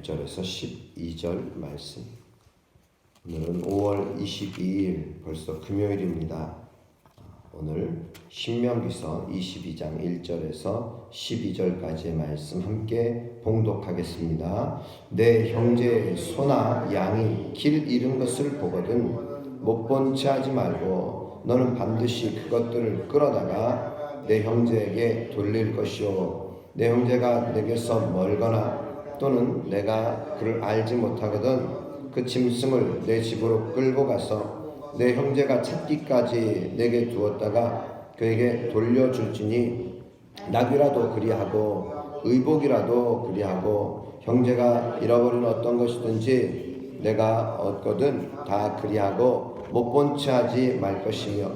1절에서 12절 말씀. 오늘은 5월 22일 벌써 금요일입니다. 오늘 신명기서 22장 1절에서 12절까지의 말씀 함께 봉독하겠습니다. 내 형제의 소나 양이 길 잃은 것을 보거든 못 본 채 하지 말고 너는 반드시 그것들을 끌어다가 내 형제에게 돌릴 것이요 내 형제가 내게서 멀거나 또는 내가 그를 알지 못하거든 그 짐승을 내 집으로 끌고 가서 내 형제가 찾기까지 내게 두었다가 그에게 돌려줄지니 낙이라도 그리하고 의복이라도 그리하고 형제가 잃어버린 어떤 것이든지 내가 얻거든 다 그리하고 못 본 채 하지 말 것이며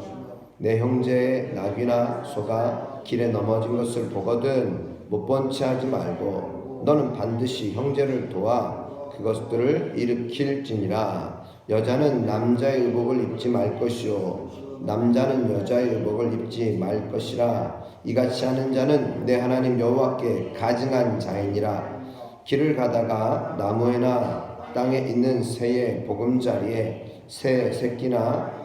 내 형제의 낙이나 소가 길에 넘어진 것을 보거든 못 본 채 하지 말고 너는 반드시 형제를 도와 그것들을 일으킬지니라. 여자는 남자의 의복을 입지 말 것이요 남자는 여자의 의복을 입지 말 것이라. 이같이 하는 자는 내 하나님 여호와께 가증한 자이니라. 길을 가다가 나무에나 땅에 있는 새의 보금자리에 새 새끼나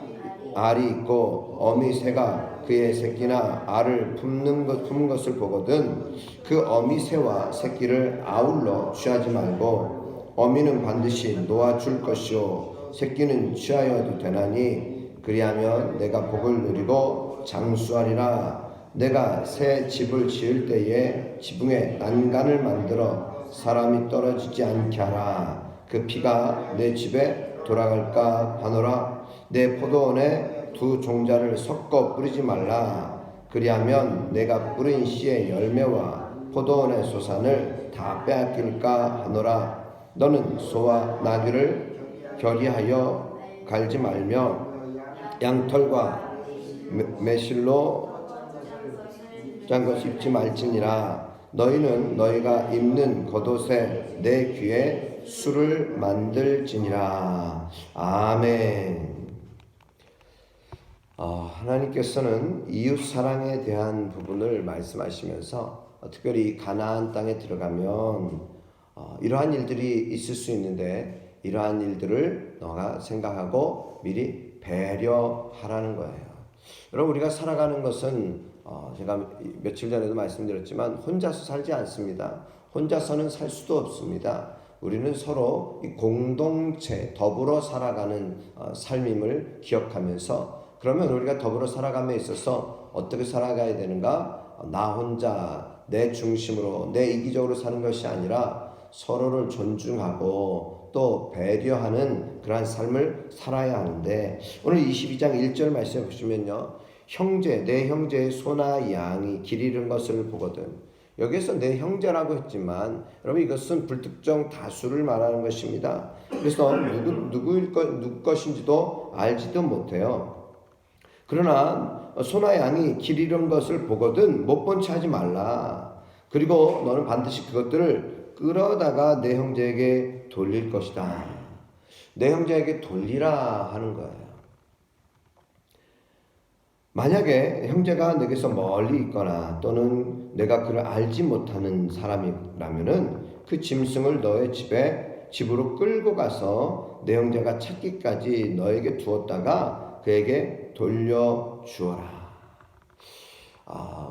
알이 있고 어미 새가 그의 새끼나 알을 품은 것을 보거든 그 어미 새와 새끼를 아울러 취하지 말고 어미는 반드시 놓아줄 것이요 새끼는 취하여도 되나니 그리하면 내가 복을 누리고 장수하리라. 내가 새 집을 지을 때에 지붕에 난간을 만들어 사람이 떨어지지 않게 하라. 그 피가 내 집에 돌아갈까 하노라. 내 포도원에 두 종자를 섞어 뿌리지 말라. 그리하면 내가 뿌린 씨의 열매와 포도원의 소산을 다 빼앗길까 하노라. 너는 소와 나귀를 결의하여 갈지 말며 양털과 매실로 짠 것 입지 말지니라. 너희는 너희가 입는 겉옷에 내 귀에 술을 만들지니라. 아멘. 하나님께서는 이웃 사랑에 대한 부분을 말씀하시면서 특별히 가나안 땅에 들어가면 이러한 일들이 있을 수 있는데 이러한 일들을 너가 생각하고 미리 배려하라는 거예요. 여러분 우리가 살아가는 것은 제가 며칠 전에도 말씀드렸지만 혼자서 살지 않습니다. 혼자서는 살 수도 없습니다. 우리는 서로 공동체 더불어 살아가는 삶임을 기억하면서 그러면 우리가 더불어 살아감에 있어서 어떻게 살아가야 되는가? 나 혼자 내 중심으로 내 이기적으로 사는 것이 아니라 서로를 존중하고 또 배려하는 그러한 삶을 살아야 하는데 오늘 22장 1절 말씀 보시면요. 형제, 내 형제의 소나 양이 길 잃은 것을 보거든. 여기에서 내 형제라고 했지만 여러분 이것은 불특정 다수를 말하는 것입니다. 그래서 누구 것인지도 알지도 못해요. 그러나 소나 양이 길 잃은 것을 보거든 못 본 채 하지 말라. 그리고 너는 반드시 그것들을 끌어다가 내 형제에게 돌릴 것이다. 내 형제에게 돌리라 하는 거예요. 만약에 형제가 내게서 멀리 있거나 또는 내가 그를 알지 못하는 사람이라면은 그 짐승을 너의 집으로 끌고 가서 내 형제가 찾기까지 너에게 두었다가 그에게 돌려주어라.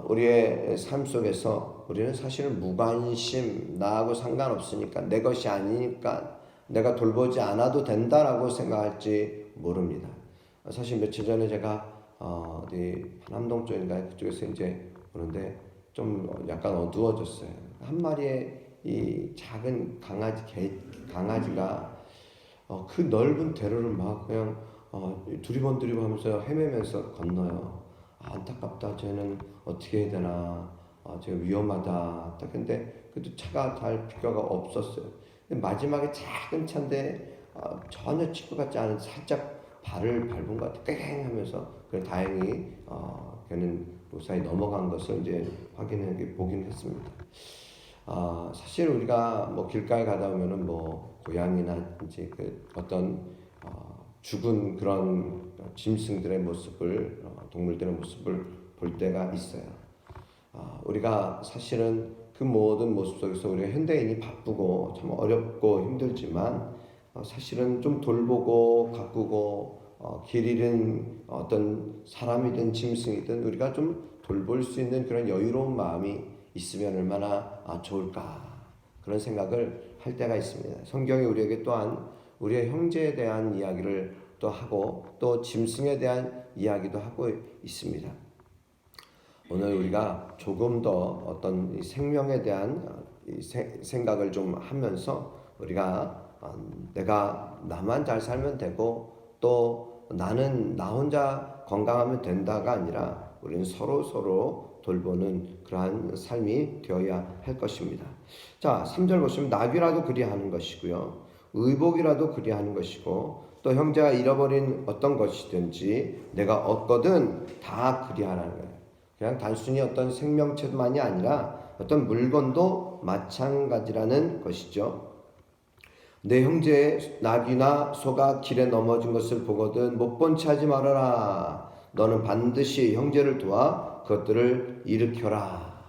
우리의 삶 속에서 우리는 사실은 무관심, 나하고 상관없으니까 내 것이 아니니까 내가 돌보지 않아도 된다라고 생각할지 모릅니다. 사실 며칠 전에 제가 어디 한남동 쪽인가 그쪽에서 이제 오는데 좀 약간 어두워졌어요. 한 마리의 이 작은 강아지가 그 넓은 대로를 막 그냥 두리번두리번 하면서 헤매면서 건너요. 안타깝다. 쟤는 어떻게 해야 되나. 쟤 위험하다. 근데 그래도 차가 갈 필요가 없었어요. 근데 마지막에 작은 차인데 전혀 칠 것 같지 않은 살짝 발을 밟은 것 같아. 깽 하면서 그래 다행히 걔는 무사히 넘어간 것을 이제 보긴 했습니다. 사실 우리가 뭐 길가에 가다 보면은 뭐 고양이나 이제 그 어떤 죽은 그런 짐승들의 모습을 동물들의 모습을 볼 때가 있어요. 우리가 사실은 그 모든 모습 속에서 우리가 현대인이 바쁘고 참 어렵고 힘들지만 사실은 좀 돌보고 가꾸고 길 잃은 어떤 사람이든 짐승이든 우리가 좀 돌볼 수 있는 그런 여유로운 마음이 있으면 얼마나 좋을까, 그런 생각을 할 때가 있습니다. 성경이 우리에게 또한 우리의 형제에 대한 이야기를 또 하고 또 짐승에 대한 이야기도 하고 있습니다. 오늘 우리가 조금 더 어떤 생명에 대한 생각을 좀 하면서 우리가 내가 나만 잘 살면 되고 또 나는 나 혼자 건강하면 된다가 아니라 우리는 서로 돌보는 그러한 삶이 되어야 할 것입니다. 자, 3절 보시면 나귀라도 그리하는 것이고요, 의복이라도 그리하는 것이고, 또 형제가 잃어버린 어떤 것이든지 내가 얻거든 다 그리하라는 거예요. 그냥 단순히 어떤 생명체만이 아니라 어떤 물건도 마찬가지라는 것이죠. 내 형제의 나귀나 소가 길에 넘어진 것을 보거든 못 본 채 하지 말아라. 너는 반드시 형제를 도와 그것들을 일으켜라.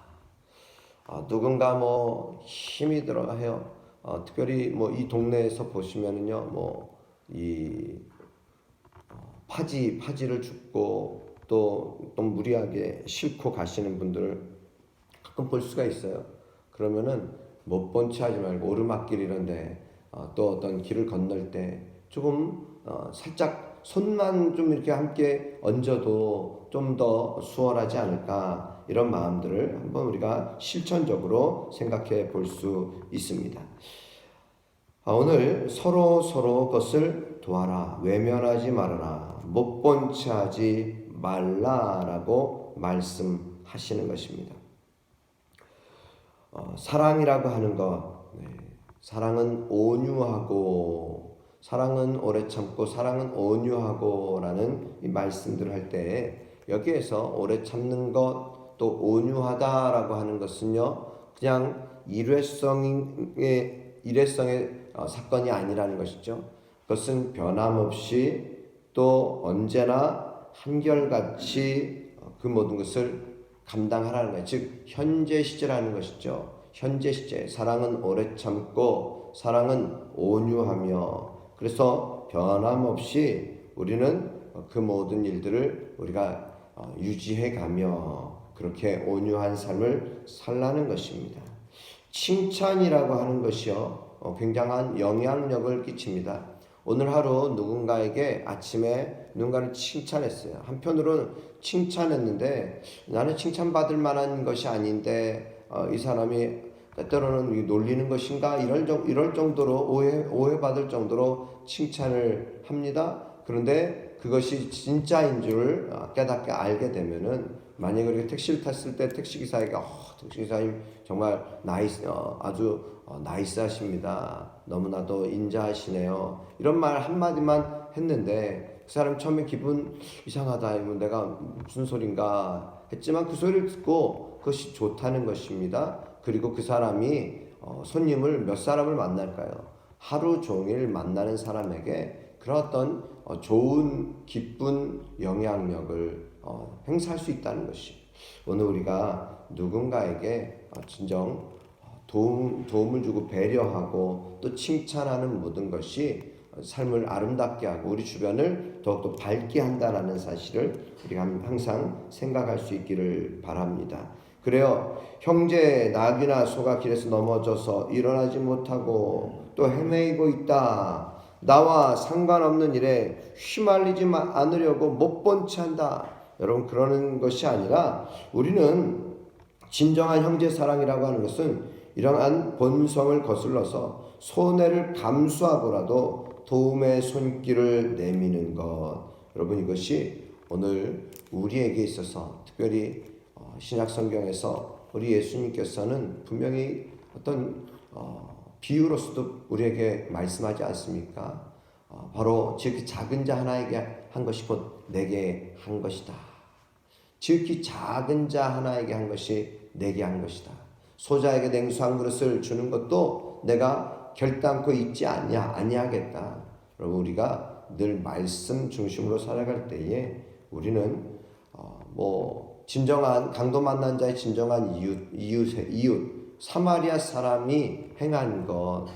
누군가 뭐 힘이 들어 해요. 특별히 뭐 이 동네에서 보시면은요, 이 파지를 줍고 또 무리하게 싣고 가시는 분들을 가끔 볼 수가 있어요. 그러면은 못 본 채 하지 말고 오르막길 이런데 또 어떤 길을 건널 때 조금 살짝 손만 좀 이렇게 함께 얹어도 좀 더 수월하지 않을까, 이런 마음들을 한번 우리가 실천적으로 생각해 볼 수 있습니다. 오늘 서로 것을 도와라, 외면하지 말아라, 못 본 채 하지 말라라고 말씀하시는 것입니다. 사랑이라고 하는 것, 사랑은 온유하고, 사랑은 오래 참고, 사랑은 온유하고라는 이 말씀들을 할 때 여기에서 오래 참는 것, 또 온유하다라고 하는 것은요, 그냥 일회성의 사건이 아니라는 것이죠. 그것은 변함없이 또 언제나 한결같이 그 모든 것을 감당하라는 거예요. 즉 현재 시제라는 것이죠. 현재 시제. 사랑은 오래 참고 사랑은 온유하며, 그래서 변함없이 우리는 그 모든 일들을 우리가 유지해가며 그렇게 온유한 삶을 살라는 것입니다. 칭찬이라고 하는 것이요, 굉장한 영향력을 끼칩니다. 오늘 하루 누군가에게 아침에 누군가를 칭찬했어요. 한편으로는 칭찬했는데 나는 칭찬받을 만한 것이 아닌데 이 사람이 때때로는 놀리는 것인가 이럴 정도로 오해받을 정도로 칭찬을 합니다. 그런데 그것이 진짜인 줄 깨닫게 알게 되면은, 만약에 우리가 택시를 탔을 때 택시기사에게 택시기사님 정말 아주 나이스하십니다. 너무나도 인자하시네요. 이런 말 한마디만 했는데 그 사람 처음에 기분 이상하다, 내가 무슨 소린가 했지만 그 소리를 듣고 그것이 좋다는 것입니다. 그리고 그 사람이 손님을 몇 사람을 만날까요? 하루 종일 만나는 사람에게 그런 어떤 좋은 기쁜 영향력을 행사할 수 있다는 것이, 오늘 우리가 누군가에게 진정 도움을 주고 배려하고 또 칭찬하는 모든 것이 삶을 아름답게 하고 우리 주변을 더욱더 밝게 한다는 사실을 우리가 항상 생각할 수 있기를 바랍니다. 그래요. 형제 나귀나 소가 길에서 넘어져서 일어나지 못하고 또 헤매이고 있다. 나와 상관없는 일에 휘말리지 않으려고 못 본 채 한다. 여러분, 그러는 것이 아니라 우리는 진정한 형제 사랑이라고 하는 것은 이러한 본성을 거슬러서 손해를 감수하고라도 도움의 손길을 내미는 것. 여러분, 이것이 오늘 우리에게 있어서 특별히 신약 성경에서 우리 예수님께서는 분명히 어떤 비유로서도 우리에게 말씀하지 않습니까? 바로 지극히 작은 자 하나에게 한 것이 곧 내게 한 것이다. 지극히 작은 자 하나에게 한 것이 내게 한 것이다. 소자에게 냉수 한 그릇을 주는 것도 내가 결단코 잊지 아니하겠다. 여러분, 우리가 늘 말씀 중심으로 살아갈 때에 우리는 진정한 강도 만난 자의 진정한 이웃 사마리아 사람이 행한 것,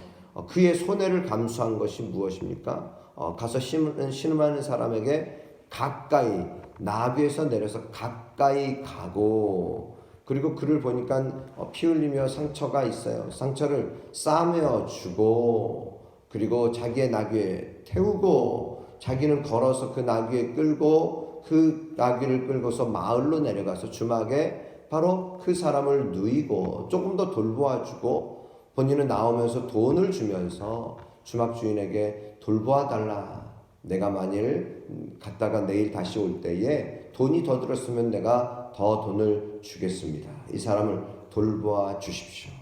그의 손해를 감수한 것이 무엇입니까? 가서 신음하는 사람에게 가까이 나귀에서 내려서 가까이 가고, 그리고 그를 보니까 피 흘리며 상처가 있어요. 상처를 싸매어 주고, 그리고 자기의 나귀에 태우고, 자기는 걸어서 그 나귀에 끌고, 그 나귀를 끌고서 마을로 내려가서 주막에 바로 그 사람을 누이고 조금 더 돌보아 주고, 본인은 나오면서 돈을 주면서 주막 주인에게 돌보아 달라. 내가 만일 갔다가 내일 다시 올 때에 돈이 더 들었으면 내가 더 돈을 주겠습니다. 이 사람을 돌보아 주십시오.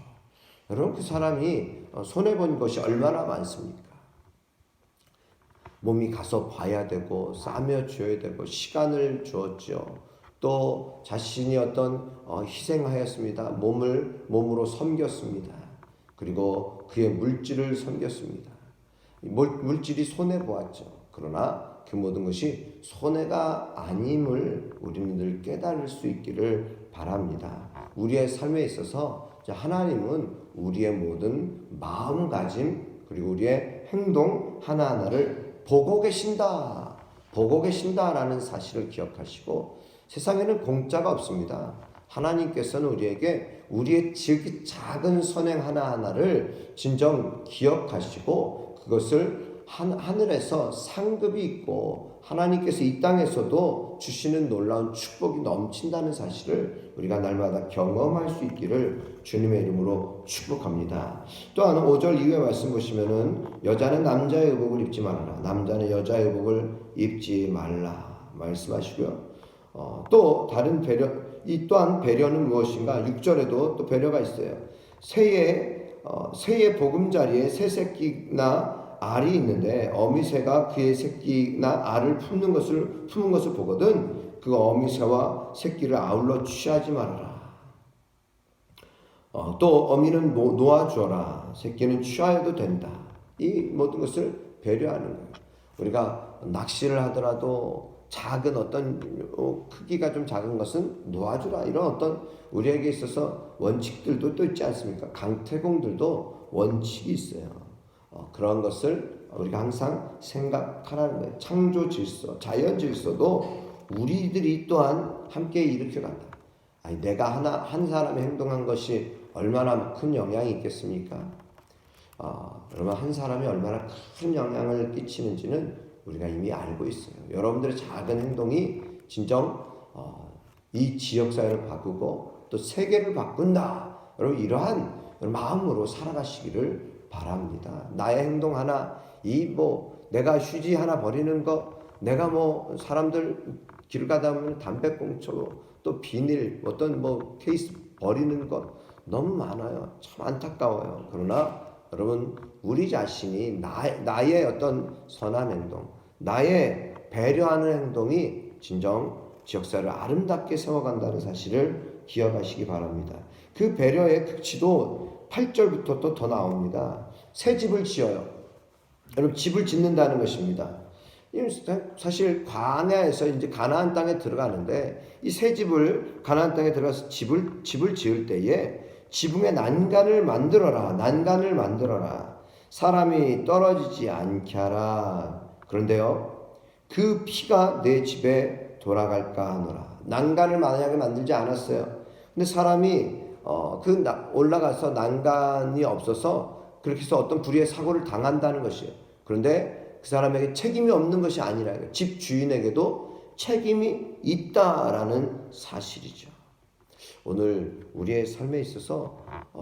여러분, 그 사람이 손해본 것이 얼마나 많습니까? 몸이 가서 봐야 되고 싸며 줘야 되고 시간을 주었죠. 또 자신이 희생하였습니다. 몸으로 섬겼습니다. 그리고 그의 물질을 섬겼습니다. 물질이 손해보았죠. 그러나 그 모든 것이 손해가 아님을 우리는 늘 깨달을 수 있기를 바랍니다. 우리의 삶에 있어서 하나님은 우리의 모든 마음가짐 그리고 우리의 행동 하나하나를 보고 계신다라는 사실을 기억하시고, 세상에는 공짜가 없습니다. 하나님께서는 우리에게 우리의 작은 선행 하나하나를 진정 기억하시고 그것을 하늘에서 상급이 있고 하나님께서 이 땅에서도 주시는 놀라운 축복이 넘친다는 사실을 우리가 날마다 경험할 수 있기를 주님의 이름으로 축복합니다. 또한 5절 이후의 말씀 보시면은 여자는 남자의 의복을 입지 말아라, 남자는 여자의 의복을 입지 말라 말씀하시고요. 또 다른 또한 배려는 무엇인가? 6절에도 또 배려가 있어요. 새의 보금자리에 새 새끼나 알이 있는데 어미새가 그의 새끼나 알을 품는 것을 보거든 그 어미새와 새끼를 아울러 취하지 말아라. 또 어미는 놓아주어라. 새끼는 취하여도 된다. 이 모든 것을 배려하는 거예요. 우리가 낚시를 하더라도 작은 크기가 좀 작은 것은 놓아주라. 이런 우리에게 있어서 원칙들도 또 있지 않습니까? 강태공들도 원칙이 있어요. 그런 것을 우리가 항상 생각하라는 거예요. 창조 질서, 자연 질서도 우리들이 또한 함께 일으켜간다. 내가 한 사람이 행동한 것이 얼마나 큰 영향이 있겠습니까? 여러분, 한 사람이 얼마나 큰 영향을 끼치는지는 우리가 이미 알고 있어요. 여러분들의 작은 행동이 진정 이 지역사회를 바꾸고 또 세계를 바꾼다. 여러분, 이러한 마음으로 살아가시기를 바랍니다. 나의 행동 하나, 내가 휴지 하나 버리는 거, 내가 사람들 길 가다 보면 담배꽁초, 또 비닐, 케이스 버리는 것 너무 많아요. 참 안타까워요. 그러나 여러분, 우리 자신이 나의 선한 행동, 나의 배려하는 행동이 진정 지역사회를 아름답게 세워간다는 사실을 기억하시기 바랍니다. 그 배려의 극치도 8절부터 또 더 나옵니다. 새 집을 지어요. 여러분, 집을 짓는다는 것입니다. 사실 광야에서 이제 가나안 땅에 들어가는데 이 새 집을 가나안 땅에 들어가서 집을 지을 때에 지붕에 난간을 만들어라. 사람이 떨어지지 않게 하라. 그런데요, 그 피가 내 집에 돌아갈까 하노라. 난간을 만약에 만들지 않았어요. 근데 사람이 올라가서 난간이 없어서 그렇게 해서 어떤 불의의 사고를 당한다는 것이에요. 그런데 그 사람에게 책임이 없는 것이 아니라 집 주인에게도 책임이 있다라는 사실이죠. 오늘 우리의 삶에 있어서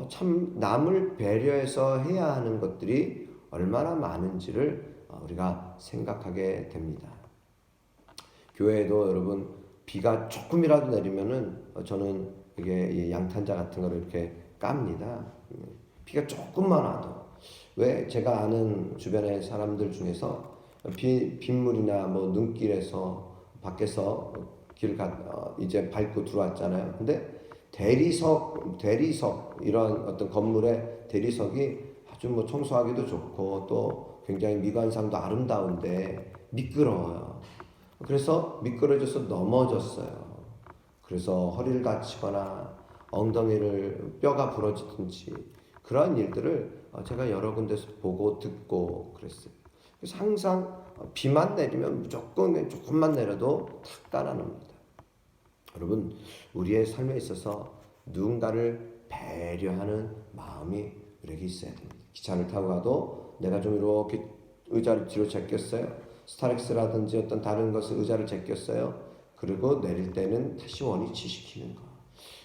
참 남을 배려해서 해야 하는 것들이 얼마나 많은지를 우리가 생각하게 됩니다. 교회에도 여러분, 비가 조금이라도 내리면은 저는 이게 양탄자 같은 거를 이렇게 깝니다. 비가 조금만 와도. 왜? 제가 아는 주변의 사람들 중에서 빗물이나 눈길에서 밖에서 이제 밟고 들어왔잖아요. 근데 대리석 이런 건물의 대리석이 아주 청소하기도 좋고 또 굉장히 미관상도 아름다운데 미끄러워요. 그래서 미끄러져서 넘어졌어요. 그래서 허리를 다치거나 엉덩이를 뼈가 부러지든지 그러한 일들을 제가 여러 군데서 보고 듣고 그랬어요. 그래서 항상 비만 내리면 무조건 조금만 내려도 탁 깔아놓습니다. 여러분, 우리의 삶에 있어서 누군가를 배려하는 마음이 우리에게 있어야 됩니다. 기차를 타고 가도 내가 좀 이렇게 의자를 뒤로 제꼈어요. 스타렉스라든지 어떤 다른 것을 의자를 제꼈어요. 그리고 내릴 때는 다시 원위치 시키는 것.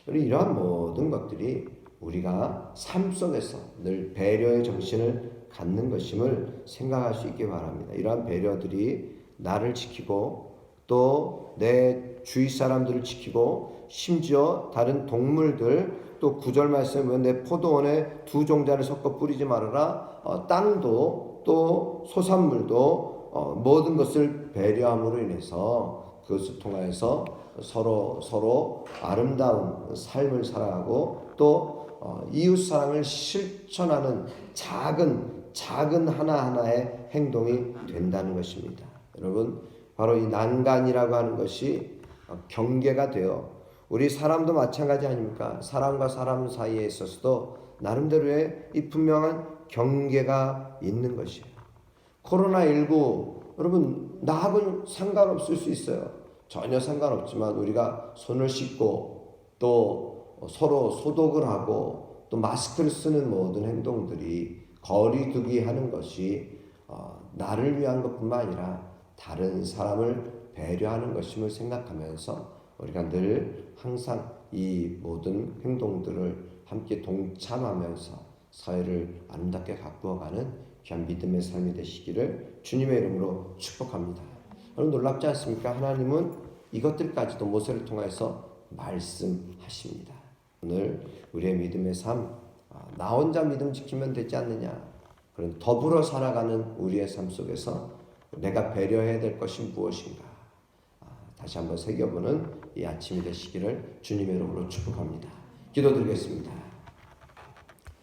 이러한 모든 것들이 우리가 삶 속에서 늘 배려의 정신을 갖는 것임을 생각할 수 있기 바랍니다. 이러한 배려들이 나를 지키고 또 내 주위 사람들을 지키고 심지어 다른 동물들 또 9절 말씀에 보면 내 포도원에 두 종자를 섞어 뿌리지 말아라. 땅도 또 소산물도 모든 것을 배려함으로 인해서 그것을 통하여서 서로 아름다운 삶을 살아가고 또 이웃 사랑을 실천하는 작은 하나하나의 행동이 된다는 것입니다. 여러분, 바로 이 난간이라고 하는 것이 경계가 되어 우리 사람도 마찬가지 아닙니까? 사람과 사람 사이에 있어서도 나름대로의 이 분명한 경계가 있는 것이에요. 코로나19 여러분 나하고는 상관없을 수 있어요. 전혀 상관없지만 우리가 손을 씻고 또 서로 소독을 하고 또 마스크를 쓰는 모든 행동들이 거리두기 하는 것이 나를 위한 것뿐만 아니라 다른 사람을 배려하는 것임을 생각하면서 우리가 늘 항상 이 모든 행동들을 함께 동참하면서 사회를 아름답게 가꾸어가는 귀한 믿음의 삶이 되시기를 주님의 이름으로 축복합니다. 여러분 놀랍지 않습니까? 하나님은 이것들까지도 모세를 통해서 말씀하십니다. 오늘 우리의 믿음의 삶, 나 혼자 믿음 지키면 되지 않느냐? 그런 더불어 살아가는 우리의 삶 속에서 내가 배려해야 될 것이 무엇인가? 다시 한번 새겨보는 이 아침이 되시기를 주님의 이름으로 축복합니다. 기도드리겠습니다.